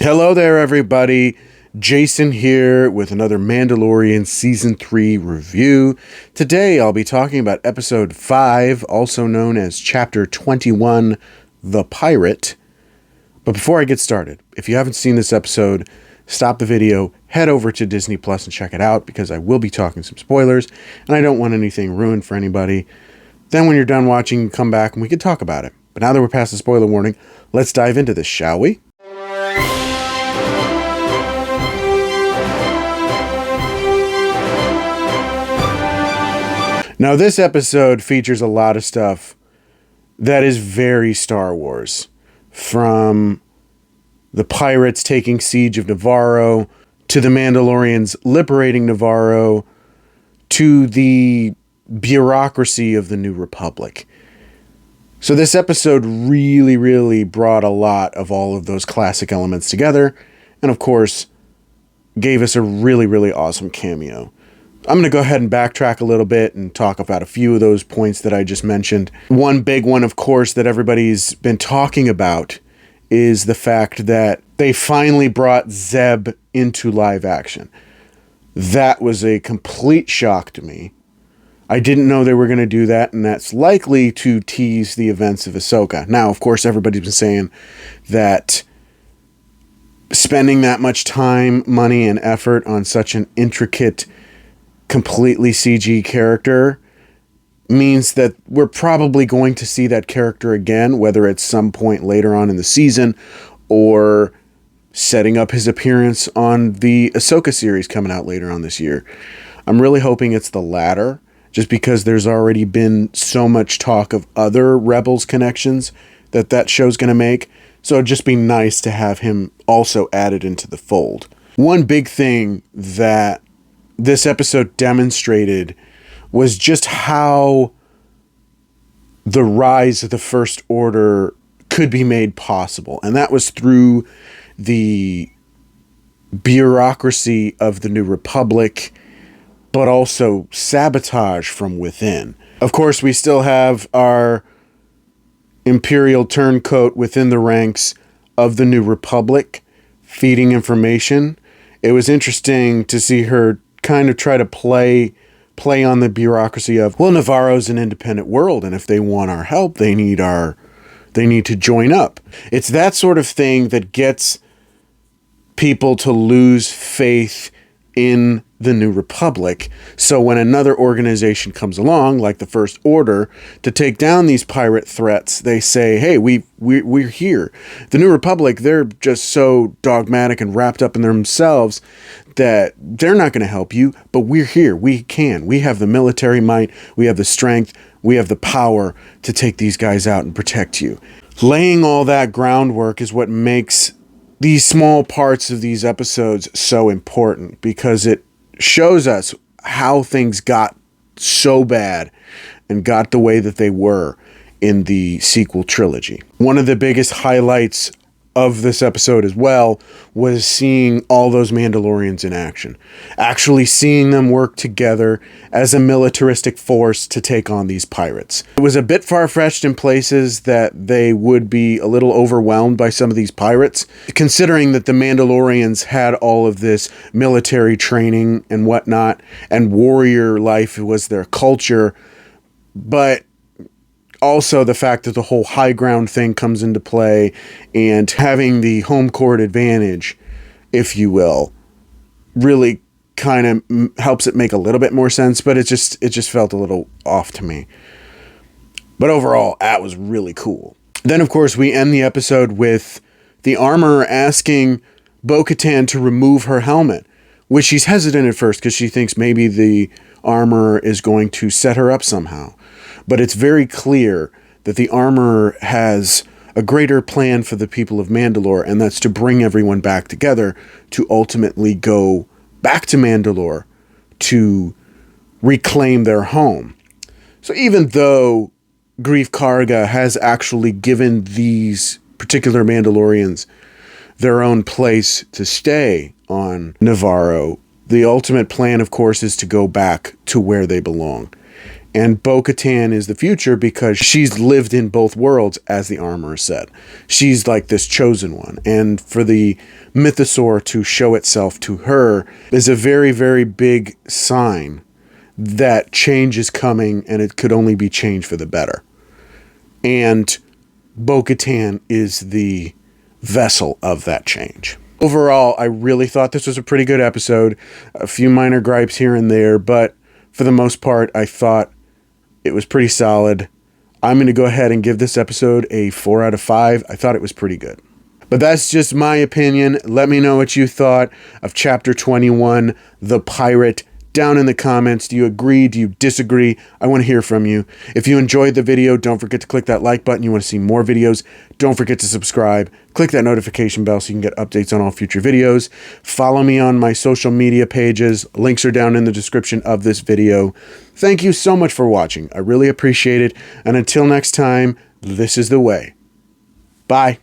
Hello there, everybody. Jason here with another Mandalorian Season 3 review. Today I'll be talking about Episode 5, also known as Chapter 21, The Pirate. But before I get started, if you haven't seen this episode, stop the video, head over to Disney Plus and check it out, because I will be talking some spoilers, and I don't want anything ruined for anybody. Then when you're done watching, come back and we can talk about it. But now that we're past the spoiler warning, let's dive into this, shall we? Now, this episode features a lot of stuff that is very Star Wars. From the pirates taking siege of Navarro, to the Mandalorians liberating Navarro, to the bureaucracy of the New Republic. So this episode really brought a lot of all of those classic elements together, and of course, gave us a really awesome cameo. I'm going to go ahead and backtrack a little bit and talk about a few of those points that I just mentioned. One big one, of course, that everybody's been talking about is the fact that they finally brought Zeb into live action. That was a complete shock to me. I didn't know they were going to do that, and that's likely to tease the events of Ahsoka. Now, of course, everybody's been saying that spending that much time, money, and effort on such an intricate, completely CG character means that we're probably going to see that character again, whether it's some point later on in the season or setting up his appearance on the Ahsoka series coming out later on this year. I'm really hoping it's the latter, just because there's already been so much talk of other Rebels connections that show's going to make, so it'd just be nice to have him also added into the fold. One big thing that this episode demonstrated was just how the rise of the First Order could be made possible. And that was through the bureaucracy of the New Republic, but also sabotage from within. Of course, we still have our Imperial turncoat within the ranks of the New Republic feeding information. It was interesting to see her kind of try to play on the bureaucracy of, well, Navarro's an independent world, and if they want our help, they need to join up. It's that sort of thing that gets people to lose faith in the New Republic. So when another organization comes along, like the First Order, to take down these pirate threats, they say, hey, we're here. The New Republic, they're just so dogmatic and wrapped up in themselves that they're not going to help you, but we're here. We can. We have the military might. We have the strength. We have the power to take these guys out and protect you. Laying all that groundwork is what makes these small parts of these episodes so important, because it shows us how things got so bad and got the way that they were in the sequel trilogy. One of the biggest highlights of this episode as well was seeing all those Mandalorians in action. Actually seeing them work together as a militaristic force to take on these pirates. It was a bit far-fetched in places that they would be a little overwhelmed by some of these pirates, considering that the Mandalorians had all of this military training and whatnot, and warrior life was their culture, but also the fact that the whole high ground thing comes into play, and having the home court advantage, if you will, really kind of helps it make a little bit more sense, but it just felt a little off to me. But overall, that was really cool. Then, of course, we end the episode with the armorer asking Bo-Katan to remove her helmet, which she's hesitant at first because she thinks maybe the armorer is going to set her up somehow. But it's very clear that the armorer has a greater plan for the people of Mandalore, and that's to bring everyone back together to ultimately go back to Mandalore to reclaim their home. So even though Greef Karga has actually given these particular Mandalorians their own place to stay on Navarro, the ultimate plan, of course, is to go back to where they belong. And Bo-Katan is the future because she's lived in both worlds, as the armorer said. She's like this chosen one. And for the mythosaur to show itself to her is a very, very big sign that change is coming, and it could only be change for the better. And Bo-Katan is the vessel of that change. Overall, I really thought this was a pretty good episode. A few minor gripes here and there, but for the most part, I thought it was pretty solid. I'm going to go ahead and give this episode a 4 out of 5. I thought it was pretty good. But that's just my opinion. Let me know what you thought of Chapter 21, The Pirate, down in the comments. Do you agree? Do you disagree? I want to hear from you. If you enjoyed the video, don't forget to click that like button. You want to see more videos, don't forget to subscribe. Click that notification bell so you can get updates on all future videos. Follow me on my social media pages. Links are down in the description of this video. Thank you so much for watching. I really appreciate it. And until next time, this is the way. Bye.